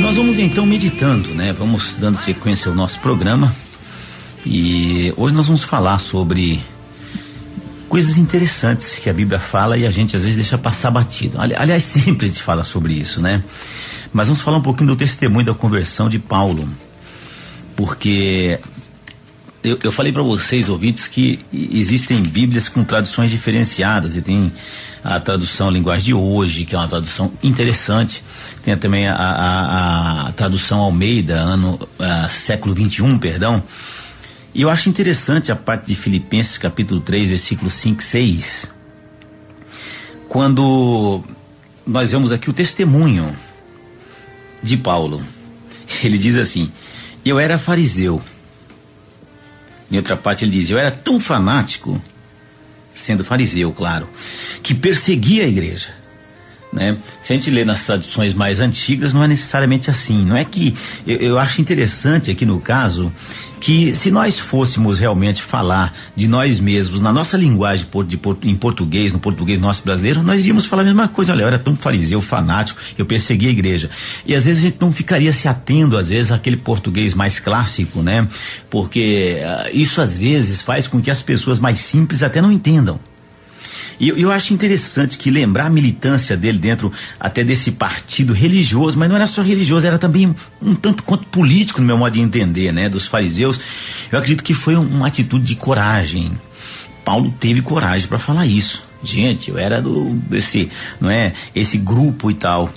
nós vamos então meditando, né? Vamos dando sequência ao nosso programa e hoje nós vamos falar sobre coisas interessantes que a Bíblia fala e a gente às vezes deixa passar batido. Aliás, sempre a gente fala sobre isso, né? Mas vamos falar um pouquinho do testemunho da conversão de Paulo, porque eu falei para vocês, ouvintes, que existem Bíblias com traduções diferenciadas e tem a tradução Linguagem de Hoje, que é uma tradução interessante, tem também a tradução Almeida, século 21, perdão, e eu acho interessante a parte de Filipenses capítulo 3, versículos 5 e 6, quando nós vemos aqui o testemunho de Paulo. Ele diz assim: eu era fariseu. Em outra parte ele diz: eu era tão fanático, sendo fariseu, claro, que perseguia a igreja, né? Se a gente lê nas traduções mais antigas, não é necessariamente assim. Não é que eu acho interessante aqui no caso que se nós fôssemos realmente falar de nós mesmos na nossa linguagem em português, no português nosso brasileiro, nós iríamos falar a mesma coisa. Olha, eu era tão fariseu, fanático, eu persegui a igreja. E às vezes a gente não ficaria se atendo às vezes àquele português mais clássico, né? Porque isso às vezes faz com que as pessoas mais simples até não entendam. E eu acho interessante que lembrar a militância dele dentro até desse partido religioso, mas não era só religioso, era também um tanto quanto político no meu modo de entender, né, dos fariseus. Eu acredito que foi uma atitude de coragem. Paulo teve coragem para falar isso. Gente, eu era esse grupo e tal.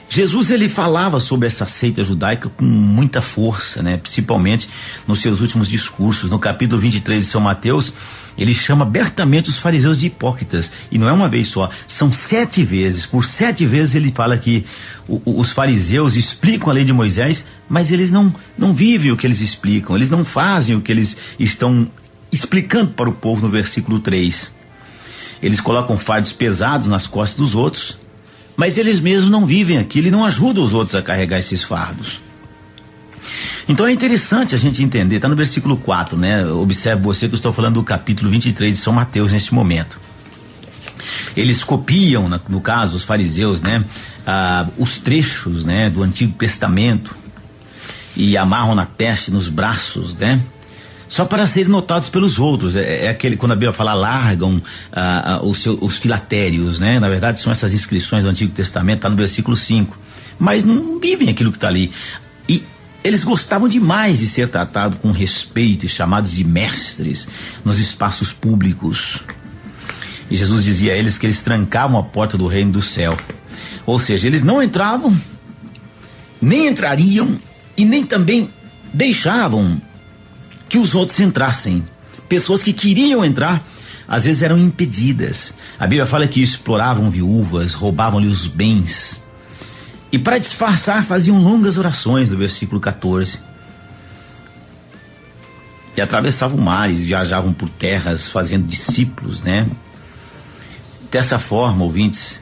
Jesus, ele falava sobre essa seita judaica com muita força, né? Principalmente nos seus últimos discursos. No capítulo 23 de São Mateus, ele chama abertamente os fariseus de hipócritas. E não é uma vez só, são 7 vezes. Por 7 vezes ele fala que os fariseus explicam a lei de Moisés, mas eles não vivem o que eles explicam. Eles não fazem o que eles estão explicando para o povo no versículo 3. Eles colocam fardos pesados nas costas dos outros, mas eles mesmos não vivem aquilo e não ajudam os outros a carregar esses fardos. Então é interessante a gente entender, está no versículo 4, né? Observe você que eu estou falando do capítulo 23 de São Mateus neste momento. Eles copiam, no caso, os fariseus, né? Os trechos, né? Do Antigo Testamento e amarram na testa e nos braços, né? Só para serem notados pelos outros. É aquele, quando a Bíblia fala, largam os filatérios, né? Na verdade são essas inscrições do Antigo Testamento, está no versículo 5. Mas não vivem aquilo que está ali. E eles gostavam demais de ser tratados com respeito e chamados de mestres nos espaços públicos. E Jesus dizia a eles que eles trancavam a porta do reino do céu. Ou seja, eles não entravam, nem entrariam e nem também deixavam que os outros entrassem. Pessoas que queriam entrar, às vezes eram impedidas. A Bíblia fala que exploravam viúvas, roubavam-lhe os bens. E para disfarçar, faziam longas orações, no versículo 14. E atravessavam mares, viajavam por terras, fazendo discípulos, né? Dessa forma, ouvintes,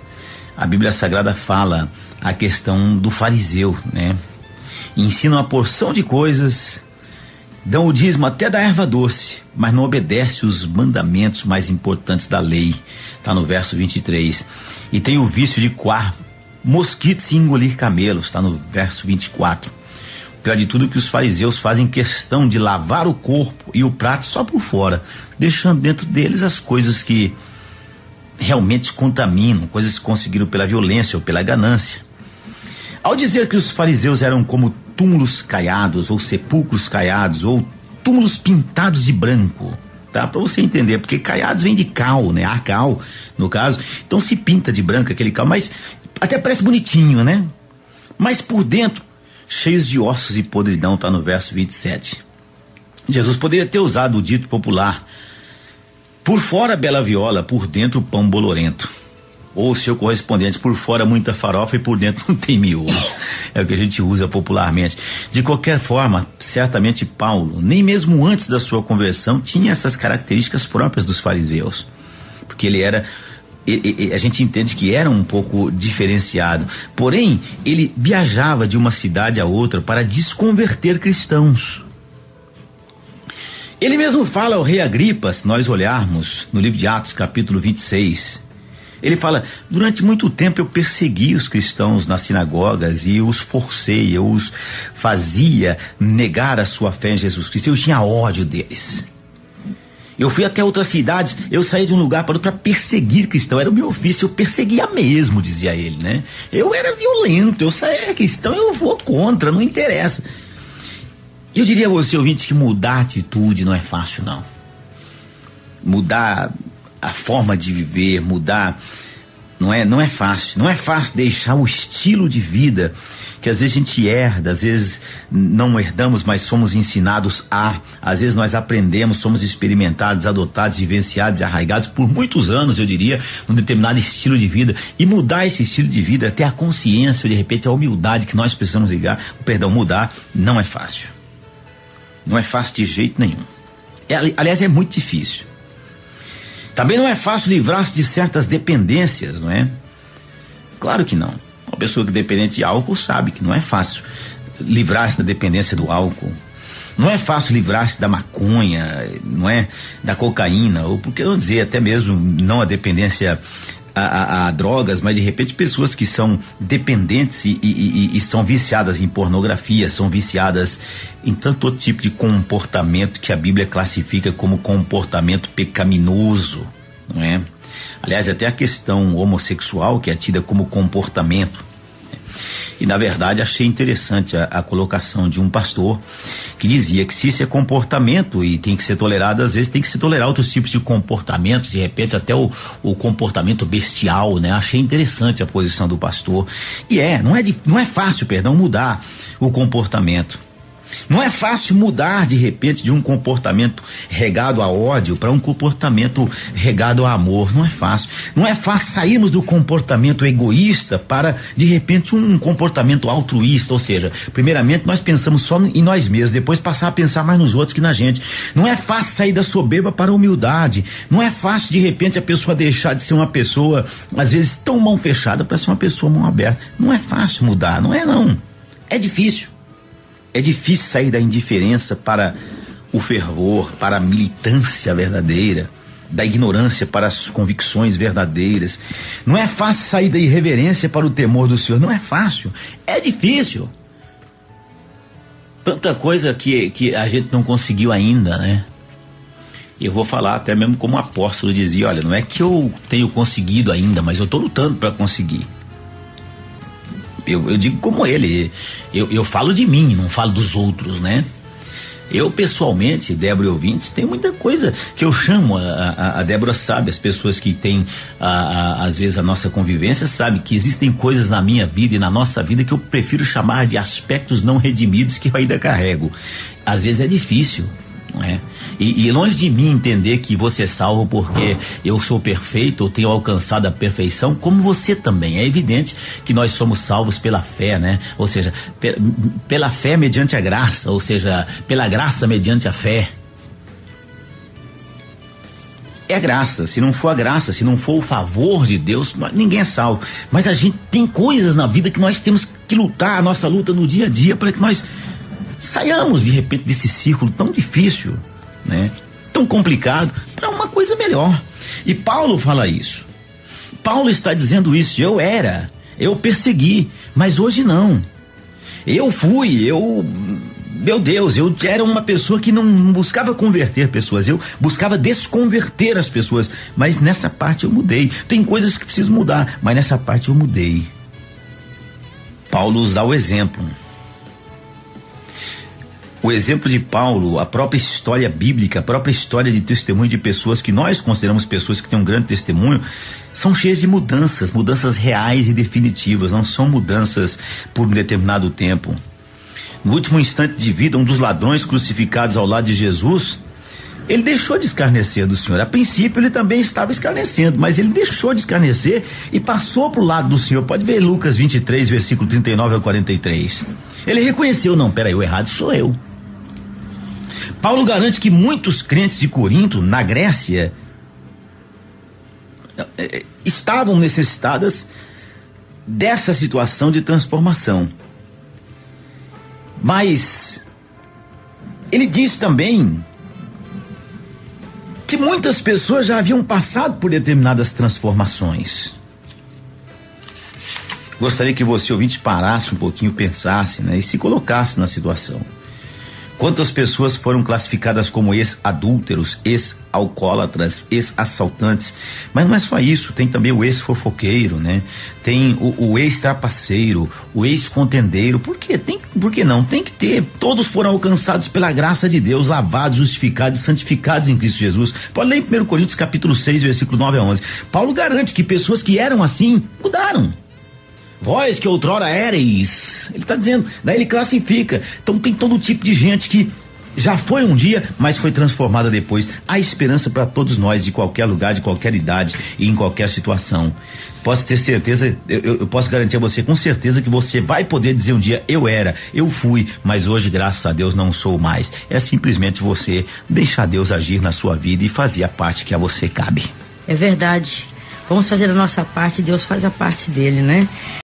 a Bíblia Sagrada fala a questão do fariseu, né? Ensinam uma porção de coisas, dão o dízimo até da erva doce, mas não obedece os mandamentos mais importantes da lei. Está no verso 23. E tem o vício de coar mosquitos e engolir camelos. Está no verso 24. O pior de tudo é que os fariseus fazem questão de lavar o corpo e o prato só por fora, deixando dentro deles as coisas que realmente contaminam, coisas que conseguiram pela violência ou pela ganância. Ao dizer que os fariseus eram como túmulos caiados, ou sepulcros caiados, ou túmulos pintados de branco, tá? Para você entender, porque caiados vem de cal, né? A cal, no caso. Então se pinta de branco aquele cal, mas até parece bonitinho, né? Mas por dentro, cheios de ossos e podridão, tá no verso 27. Jesus poderia ter usado o dito popular: por fora bela viola, por dentro pão bolorento. Ou o seu correspondente: por fora muita farofa e por dentro não tem miolo. É o que a gente usa popularmente. De qualquer forma, certamente Paulo, nem mesmo antes da sua conversão, tinha essas características próprias dos fariseus. Porque a gente entende que era um pouco diferenciado. Porém, ele viajava de uma cidade a outra para desconverter cristãos. Ele mesmo fala ao rei Agripa, se nós olharmos no livro de Atos, capítulo 26, Ele fala: durante muito tempo eu persegui os cristãos nas sinagogas e os forcei, eu os fazia negar a sua fé em Jesus Cristo, eu tinha ódio deles. Eu fui até outras cidades, eu saí de um lugar para outro para perseguir cristão, era o meu ofício, eu perseguia mesmo, dizia ele, né? Eu era violento, eu saía cristão, eu vou contra, não interessa. E eu diria a você, ouvinte, que mudar a atitude não é fácil, não. Mudar a forma de viver, mudar, não é fácil. Não é fácil deixar o estilo de vida que às vezes a gente herda, às vezes não herdamos, mas somos ensinados às vezes nós aprendemos, somos experimentados, adotados, vivenciados e arraigados por muitos anos, eu diria, num determinado estilo de vida, e mudar esse estilo de vida, ter a consciência, de repente a humildade que nós precisamos mudar, não é fácil. Não é fácil de jeito nenhum. Aliás, é muito difícil. Também não é fácil livrar-se de certas dependências, não é? Claro que não. Uma pessoa que é dependente de álcool sabe que não é fácil livrar-se da dependência do álcool. Não é fácil livrar-se da maconha, não é? Da cocaína, ou por que não dizer até mesmo não a dependência a drogas, mas de repente pessoas que são dependentes e são viciadas em pornografia, são viciadas em tanto tipo de comportamento que a Bíblia classifica como comportamento pecaminoso, não é? Aliás, até a questão homossexual, que é tida como comportamento. E na verdade achei interessante a colocação de um pastor que dizia que se isso é comportamento e tem que ser tolerado, às vezes tem que se tolerar outros tipos de comportamentos, de repente até o comportamento bestial, né? Achei interessante a posição do pastor. E não é fácil, mudar o comportamento. Não é fácil mudar de repente de um comportamento regado a ódio para um comportamento regado a amor. Não é fácil. Não é fácil sairmos do comportamento egoísta para de repente um comportamento altruísta, ou seja, primeiramente nós pensamos só em nós mesmos, depois passar a pensar mais nos outros que na gente. Não é fácil sair da soberba para a humildade. Não é fácil de repente a pessoa deixar de ser uma pessoa às vezes tão mão fechada para ser uma pessoa mão aberta. Não é fácil mudar, não é não. É difícil. É difícil sair da indiferença para o fervor, para a militância verdadeira, da ignorância para as convicções verdadeiras. Não é fácil sair da irreverência para o temor do Senhor. Não é fácil, é difícil. Tanta coisa que a gente não conseguiu ainda, né? Eu vou falar até mesmo como o apóstolo dizia: olha, não é que eu tenho conseguido ainda, mas eu estou lutando para conseguir. Eu digo como ele, eu falo de mim, não falo dos outros, né? Eu pessoalmente, Débora e ouvintes, tem muita coisa que eu chamo, a Débora sabe, as pessoas que têm às vezes a nossa convivência sabem que existem coisas na minha vida e na nossa vida que eu prefiro chamar de aspectos não redimidos que eu ainda carrego. Às vezes é difícil, não é? E longe de mim entender que você é salvo porque eu sou perfeito ou tenho alcançado a perfeição, como você também. É evidente que nós somos salvos pela fé, né? Ou seja, pela fé mediante a graça, ou seja, pela graça mediante a fé. É a graça. Se não for a graça, se não for o favor de Deus, ninguém é salvo. Mas a gente tem coisas na vida que nós temos que lutar, a nossa luta no dia a dia, para que nós saiamos de repente desse círculo tão difícil, né? Tão complicado, para uma coisa melhor. E Paulo fala isso. Paulo está dizendo isso. Eu persegui, mas hoje não. Meu Deus, eu era uma pessoa que não buscava converter pessoas, eu buscava desconverter as pessoas, mas nessa parte eu mudei. Tem coisas que preciso mudar, mas nessa parte eu mudei. Paulo nos dá o exemplo. O exemplo de Paulo, a própria história bíblica, a própria história de testemunho de pessoas que nós consideramos pessoas que têm um grande testemunho, são cheias de mudanças reais e definitivas, não são mudanças por um determinado tempo. No último instante de vida, um dos ladrões crucificados ao lado de Jesus, ele deixou de escarnecer do Senhor. A princípio ele também estava escarnecendo, mas ele deixou de escarnecer e passou para o lado do Senhor. Pode ver Lucas 23, versículo 39 ao 43. Ele reconheceu: não, peraí, o errado sou eu. Paulo garante que muitos crentes de Corinto, na Grécia, estavam necessitadas dessa situação de transformação. Mas ele diz também que muitas pessoas já haviam passado por determinadas transformações. Gostaria que você, ouvinte, parasse um pouquinho, pensasse, né, e se colocasse na situação. Quantas pessoas foram classificadas como ex-adúlteros, ex-alcoólatras, ex-assaltantes? Mas não é só isso, tem também o ex-fofoqueiro, né? Tem o ex-trapaceiro, o ex-contendeiro. Por quê? Por que não? Tem que ter. Todos foram alcançados pela graça de Deus, lavados, justificados e santificados em Cristo Jesus. Pode ler em 1 Coríntios capítulo 6, versículo 9 a 11. Paulo garante que pessoas que eram assim, mudaram. Vós que outrora éreis, ele está dizendo, daí ele classifica. Então tem todo tipo de gente que já foi um dia, mas foi transformada depois. Há esperança para todos nós, de qualquer lugar, de qualquer idade e em qualquer situação. Posso ter certeza, eu posso garantir a você com certeza que você vai poder dizer um dia: eu fui, mas hoje, graças a Deus, não sou mais. É simplesmente você deixar Deus agir na sua vida e fazer a parte que a você cabe. É verdade. Vamos fazer a nossa parte, Deus faz a parte dele, né?